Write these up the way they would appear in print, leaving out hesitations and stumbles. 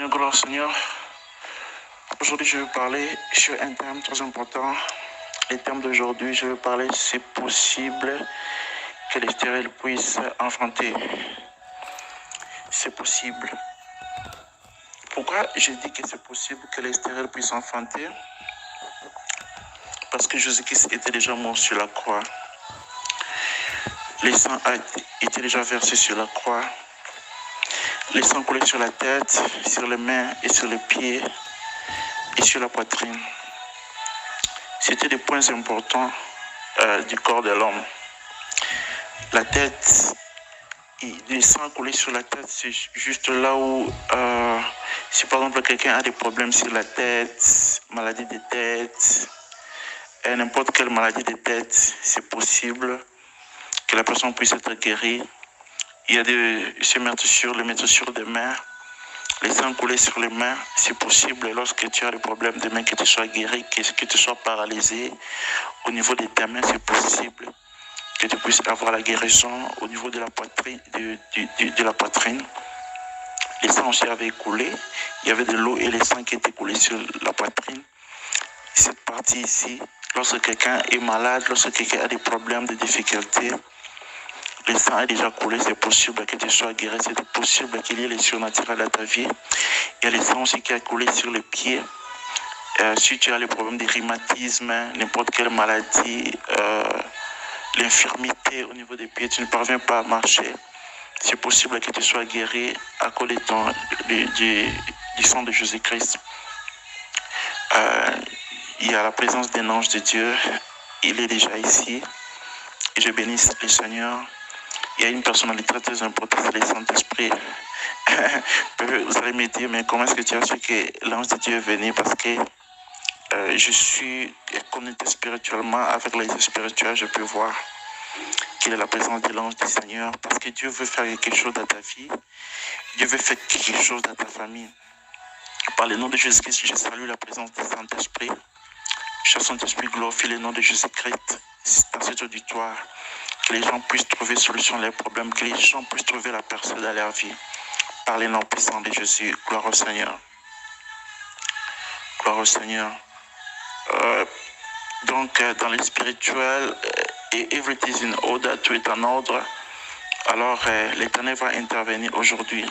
Gloire au Seigneur. Aujourd'hui, je vais parler sur un thème très important. Le thème d'aujourd'hui, je vais parler, c'est possible que les stériles puissent enfanter. C'est possible. Pourquoi je dis que c'est possible que les stériles puissent enfanter? Parce que Jésus-Christ était déjà mort sur la croix. Le sang a été déjà versé sur la croix. Le sang coulait sur la tête, sur les mains et sur les pieds et sur la poitrine. C'était des points importants du corps de l'homme. La tête, le sang coulé sur la tête, c'est juste là où, si par exemple quelqu'un a des problèmes sur la tête, maladie de tête, n'importe quelle maladie de tête, c'est possible que la personne puisse être guérie. Il y a se mettre sur des mains, les sangs coulés sur les mains, c'est possible lorsque tu as des problèmes de mains que tu sois guéri, que tu sois paralysé. Au niveau de tes mains, c'est possible que tu puisses avoir la guérison au niveau de la poitrine. De la poitrine. Les sangs aussi avaient coulé, il y avait de l'eau et les sangs qui étaient coulés sur la poitrine. Cette partie ici, lorsque quelqu'un est malade, lorsque quelqu'un a des problèmes, des difficultés, le sang a déjà coulé, c'est possible que tu sois guéri, c'est possible qu'il y ait les surnaturels à ta vie. Il y a le sang aussi qui a coulé sur les pieds. Si tu as les problèmes de rhumatisme, n'importe quelle maladie, l'infirmité au niveau des pieds, tu ne parviens pas à marcher, c'est possible que tu sois guéri à cause du sang de Jésus-Christ. Il y a la présence d'un ange de Dieu, il est déjà ici. Et je bénis le Seigneur. Il y a une personnalité très importante, c'est le Saint-Esprit. Vous allez me dire, mais comment est-ce que tu as su que l'ange de Dieu est venu? Parce que je suis connecté spirituellement avec les spirituels, je peux voir qu'il est la présence de l'ange du Seigneur. Parce que Dieu veut faire quelque chose dans ta vie. Dieu veut faire quelque chose dans ta famille. Par le nom de Jésus-Christ, je salue la présence du Saint-Esprit. Cher Saint-Esprit, glorifie le nom de Jésus-Christ dans cet auditoire. Que les gens puissent trouver solution à leurs problèmes, que les gens puissent trouver la personne dans leur vie. Par le nom puissant de Jésus, gloire au Seigneur. Gloire au Seigneur. Donc, dans le spirituel, everything is in order, tout est en ordre. Alors, l'Éternel va intervenir aujourd'hui.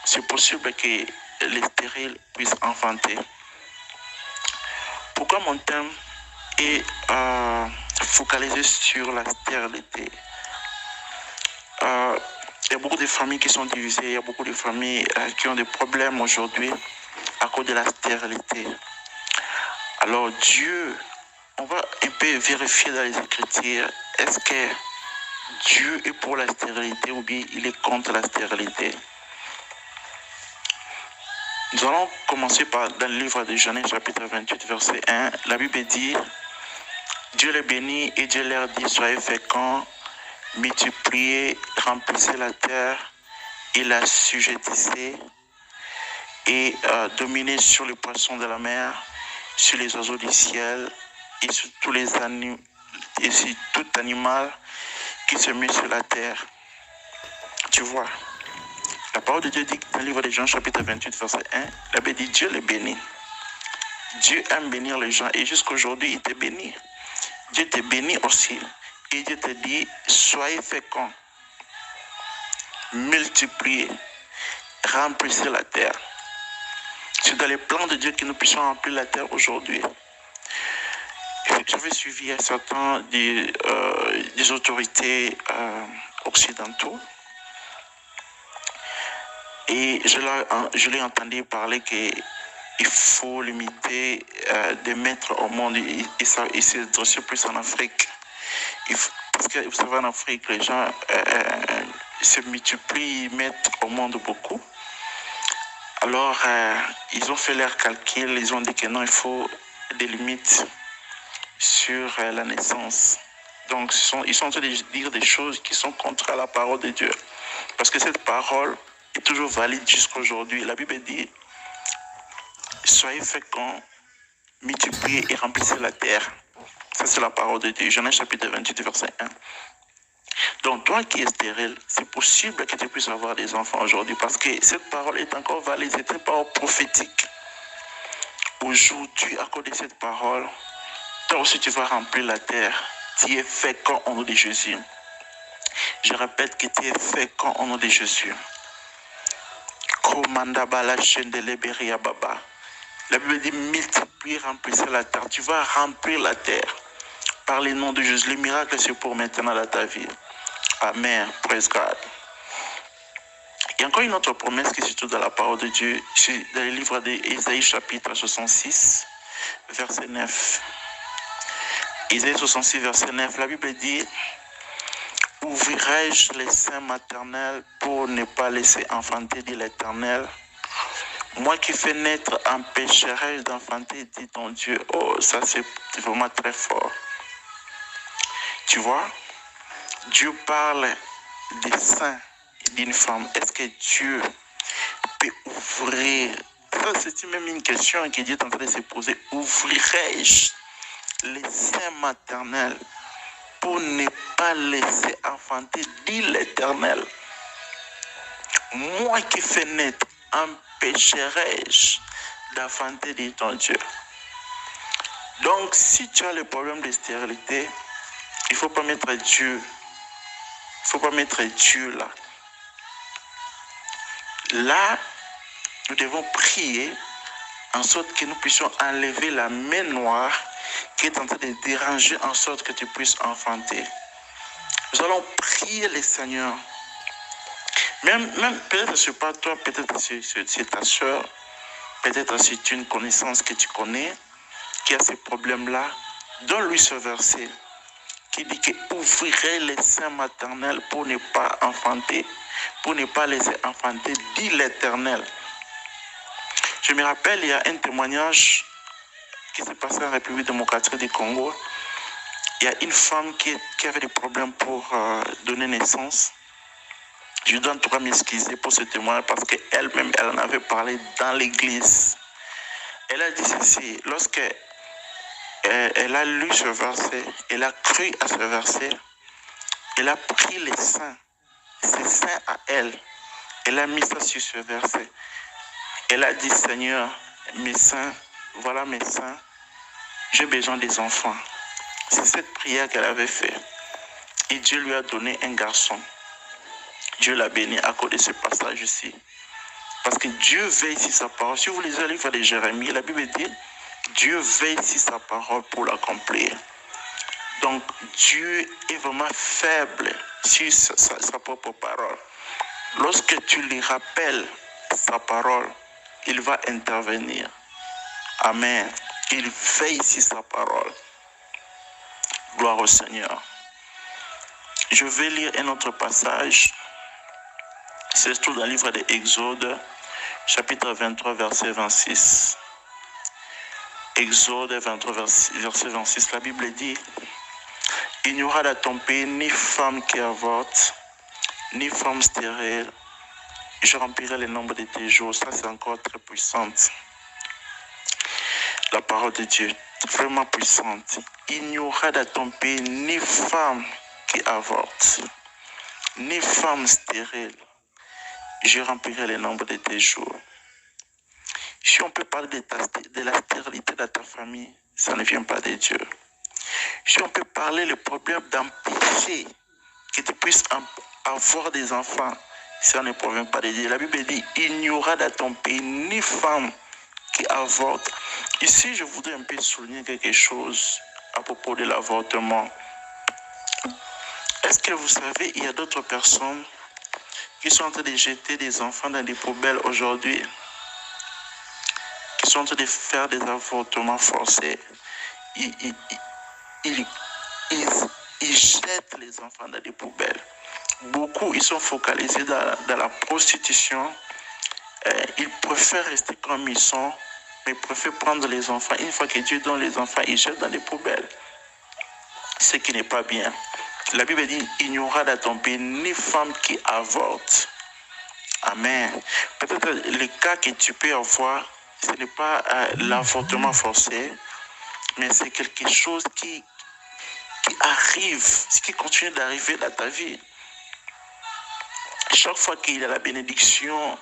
C'est possible que les stériles puissent enfanter. Pourquoi mon thème est focalisé sur la stérilité? Il y a beaucoup de familles qui sont divisées, il y a beaucoup de familles qui ont des problèmes aujourd'hui à cause de la stérilité. Alors Dieu, on va un peu vérifier dans les Écritures, est-ce que Dieu est pour la stérilité ou bien il est contre la stérilité? Nous allons commencer dans le livre de Genèse chapitre 28 verset 1. La Bible dit, Dieu les bénit et Dieu leur dit, soyez féconds, multipliez, remplissez la terre et la sujettissez et dominez sur les poissons de la mer, sur les oiseaux du ciel et sur tous les animaux et sur tout animal qui se met sur la terre. Tu vois, la parole de Dieu dit dans le livre de Jean chapitre 28 verset 1, la Bible dit Dieu les bénit. Dieu aime bénir les gens et jusqu'aujourd'hui il te bénit. Dieu te bénit aussi et Dieu te dit soyez féconds, multipliez, remplissez la terre. C'est dans les plans de Dieu que nous puissions remplir la terre aujourd'hui. J'avais suivi un certain des autorités occidentaux et je l'ai entendu parler qu'il faut limiter des maîtres au monde et c'est aussi plus en Afrique. Parce que vous savez, en Afrique, les gens se multiplient, ils mettent au monde beaucoup. Alors, ils ont fait leurs calculs, ils ont dit que non, il faut des limites sur la naissance. Donc, ils sont en train de dire des choses qui sont contre la parole de Dieu. Parce que cette parole est toujours valide jusqu'à aujourd'hui. La Bible dit, soyez féconds, multipliez et remplissez la terre. Ça, c'est la parole de Dieu. Genèse chapitre 28, verset 1. Donc, toi qui es stérile, c'est possible que tu puisses avoir des enfants aujourd'hui parce que cette parole est encore valide, c'est une parole prophétique. Aujourd'hui, à cause de cette parole, toi aussi tu vas remplir la terre. Tu es fécond au nom de Jésus. Je répète que tu es fécond au nom de Jésus. La Bible dit multiplie, remplissez la terre. Tu vas remplir la terre par le nom de Jésus. Le miracle, c'est pour maintenant dans ta vie. Amen. Praise God. Il y a encore une autre promesse qui se trouve dans la parole de Dieu, dans le livre d'Ésaïe chapitre 66, verset 9. Ésaïe 66, verset 9, la Bible dit « Ouvrirai-je les seins maternels pour ne pas laisser enfanter, dit l'Éternel. Moi qui fais naître, empêcherai-je d'enfanter, dit ton Dieu. » Oh, ça c'est vraiment très fort. Tu vois, Dieu parle des seins d'une femme. Est-ce que Dieu peut ouvrir? Ça, c'est même une question que Dieu est en train de se poser. Ouvrirai-je les seins maternels pour ne pas laisser enfanter, dit l'Éternel. Moi qui fais naître, empêcherai-je d'enfanter, dit ton Dieu. Donc, si tu as le problème de stérilité, il ne faut pas mettre Dieu. Il ne faut pas mettre Dieu là. Là, nous devons prier en sorte que nous puissions enlever la main noire qui est en train de déranger en sorte que tu puisses enfanter. Nous allons prier le Seigneur. Même peut-être ce n'est pas toi, peut-être c'est ta soeur, peut-être c'est une connaissance que tu connais qui a ces problèmes-là. Donne-lui ce verset qui dit que ouvrirai les seins maternels pour ne pas enfanter, pour ne pas laisser enfanter, dit l'Éternel. Je me rappelle, il y a un témoignage qui s'est passé en République démocratique du Congo. Il y a une femme qui avait des problèmes pour donner naissance. Je dois en tout cas m'excuser pour ce témoignage parce qu'elle-même, elle en avait parlé dans l'église. Elle a dit ceci, lorsque elle a lu ce verset, elle a cru à ce verset, elle a pris les seins, ses seins à elle, elle a mis ça sur ce verset. Elle a dit, Seigneur, mes seins, voilà mes seins, j'ai besoin des enfants. C'est cette prière qu'elle avait faite. Et Dieu lui a donné un garçon. Dieu l'a béni à cause de ce passage ici. Parce que Dieu veille sur sa parole. Si vous lisez le livre de Jérémie, la Bible dit, Dieu veille sur sa parole pour l'accomplir. Donc, Dieu est vraiment faible sur sa propre parole. Lorsque tu lui rappelles sa parole, il va intervenir. Amen. Il veille sur sa parole. Gloire au Seigneur. Je vais lire un autre passage. C'est tout dans le livre de Exode, chapitre 23, verset 26. Exode 23, verset 26. La Bible dit, il n'y aura dans ton pays ni femme qui avorte, ni femme stérile. Je remplirai le nombre de tes jours. Ça, c'est encore très puissante. La parole de Dieu, vraiment puissante. Il n'y aura dans ton pays ni femme qui avorte, ni femme stérile. Je remplirai le nombre de tes jours. Si on peut parler de la stérilité de ta famille, ça ne vient pas de Dieu. Si on peut parler le problème d'empêcher que tu puisses avoir des enfants, ça ne provient pas de Dieu. La Bible dit, il n'y aura dans ton pays ni femme qui avorte. Ici, je voudrais un peu souligner quelque chose à propos de l'avortement. Est-ce que vous savez, il y a d'autres personnes qui sont en train de jeter des enfants dans des poubelles aujourd'hui, qui sont en train de faire des avortements forcés. Ils jettent les enfants dans des poubelles. Beaucoup, ils sont focalisés dans la prostitution. Ils préfèrent rester comme ils sont, mais ils préfèrent prendre les enfants. Une fois que Dieu donne les enfants, ils jettent dans des poubelles. Ce qui n'est pas bien. La Bible dit, il n'y aura dans ton pays ni femme qui avorte. Amen. Peut-être le cas que tu peux avoir, ce n'est pas l'avortement forcé, mais c'est quelque chose qui arrive, ce qui continue d'arriver dans ta vie. Chaque fois qu'il y a la bénédiction,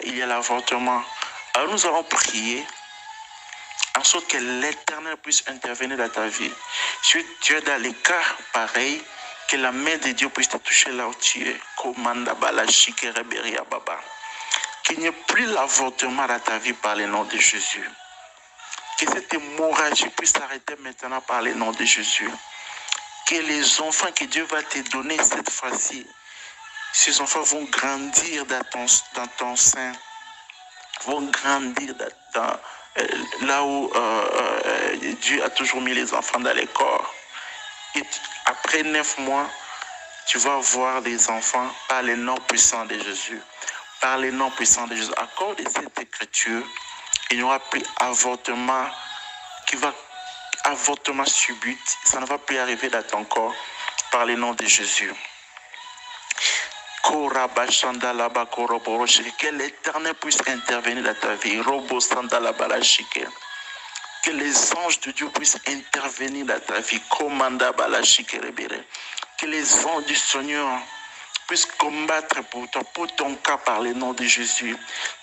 il y a l'avortement. Alors nous allons prier en sorte que l'Éternel puisse intervenir dans ta vie. Si tu es dans les cas pareils, que la main de Dieu puisse te toucher là où tu es. Qu'il n'y ait plus l'avortement dans ta vie par le nom de Jésus. Que cette hémorragie puisse s'arrêter maintenant par le nom de Jésus. Que les enfants que Dieu va te donner cette fois-ci, ces enfants vont grandir dans ton sein, vont grandir là où Dieu a toujours mis les enfants dans les corps. Et après 9 mois, tu vas voir des enfants par le nom puissant de Jésus. Par le nom puissant de Jésus. À cause de cette écriture, il n'y aura plus avortement avortement subit. Ça ne va plus arriver dans ton corps par le nom de Jésus. Que l'Éternel puisse intervenir dans ta vie. Que les anges de Dieu puissent intervenir dans ta vie. Que les anges du Seigneur puissent combattre pour toi, pour ton cas par le nom de Jésus.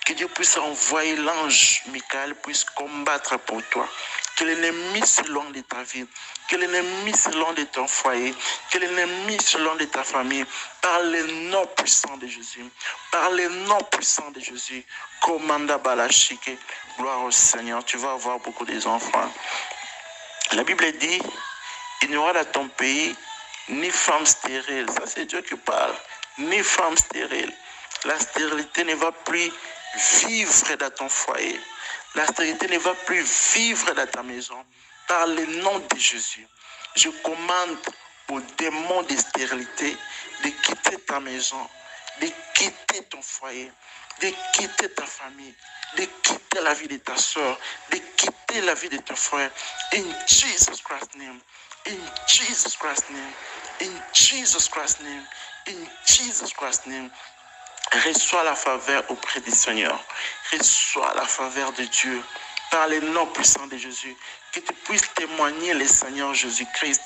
Que Dieu puisse envoyer l'ange Michael puisse combattre pour toi. Que l'ennemi s'éloigne de ta vie. Que l'ennemi s'éloigne de ton foyer. Que l'ennemi s'éloigne de ta famille. Par le nom puissant de Jésus. Par le nom puissant de Jésus. Commanda Balashike. Gloire au Seigneur. Tu vas avoir beaucoup d'enfants. La Bible dit, il n'y aura dans ton pays ni femme stérile. Ça, c'est Dieu qui parle. Ni femme stérile. La stérilité ne va plus vivre dans ton foyer. La stérilité ne va plus vivre dans ta maison. Par le nom de Jésus, je commande aux démons de stérilité de quitter ta maison, de quitter ton foyer, de quitter ta famille, de quitter la vie de ta soeur, de quitter la vie de ton frère. In Jesus Christ's name. In Jesus Christ's name. In Jesus Christ's name. In Jesus Christ's name. Reçois la faveur auprès du Seigneur. Reçois la faveur de Dieu par le nom puissant de Jésus. Que tu puisses témoigner le Seigneur Jésus-Christ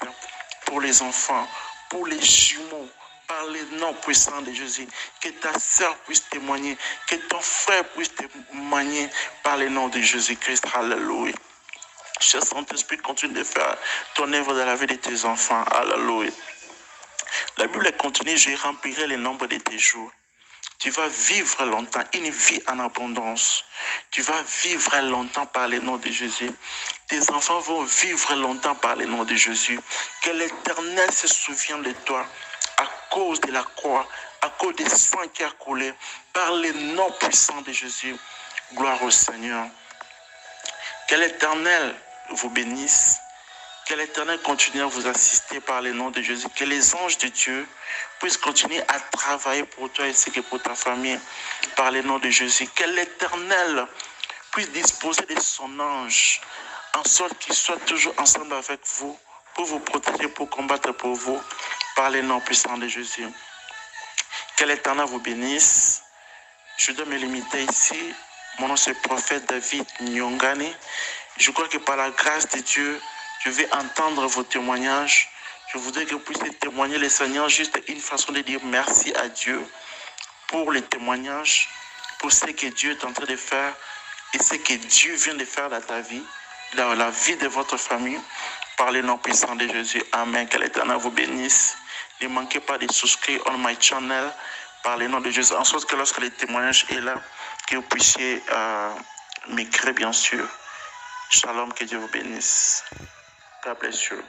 pour les enfants, pour les jumeaux, par le nom puissant de Jésus. Que ta sœur puisse témoigner, que ton frère puisse témoigner par le nom de Jésus-Christ. Alléluia. Cher Saint-Esprit, continue de faire ton œuvre dans la vie de tes enfants. Alléluia. La Bible continue, je remplirai le nombre de tes jours. Tu vas vivre longtemps, une vie en abondance. Tu vas vivre longtemps par le nom de Jésus. Tes enfants vont vivre longtemps par le nom de Jésus. Que l'Éternel se souvienne de toi à cause de la croix, à cause du sang qui a coulé, par le nom puissant de Jésus. Gloire au Seigneur. Que l'Éternel vous bénisse. Que l'Éternel continue à vous assister par le nom de Jésus. Que les anges de Dieu puissent continuer à travailler pour toi ainsi que pour ta famille par le nom de Jésus. Que l'Éternel puisse disposer de son ange en sorte qu'il soit toujours ensemble avec vous pour vous protéger, pour combattre pour vous par le nom puissant de Jésus. Que l'Éternel vous bénisse. Je dois me limiter ici. Mon nom c'est prophète David Nyongani. Je crois que par la grâce de Dieu, je vais entendre vos témoignages. Je voudrais que vous puissiez témoigner le Seigneur, juste une façon de dire merci à Dieu pour les témoignages, pour ce que Dieu est en train de faire et ce que Dieu vient de faire dans ta vie, dans la vie de votre famille, par le nom puissant de Jésus. Amen. Que l'Éternel vous bénisse. Ne manquez pas de souscrire on my channel par le nom de Jésus. En sorte que lorsque le témoignage est là, que vous puissiez m'écrire bien sûr. Shalom, que Dieu vous bénisse. God bless you.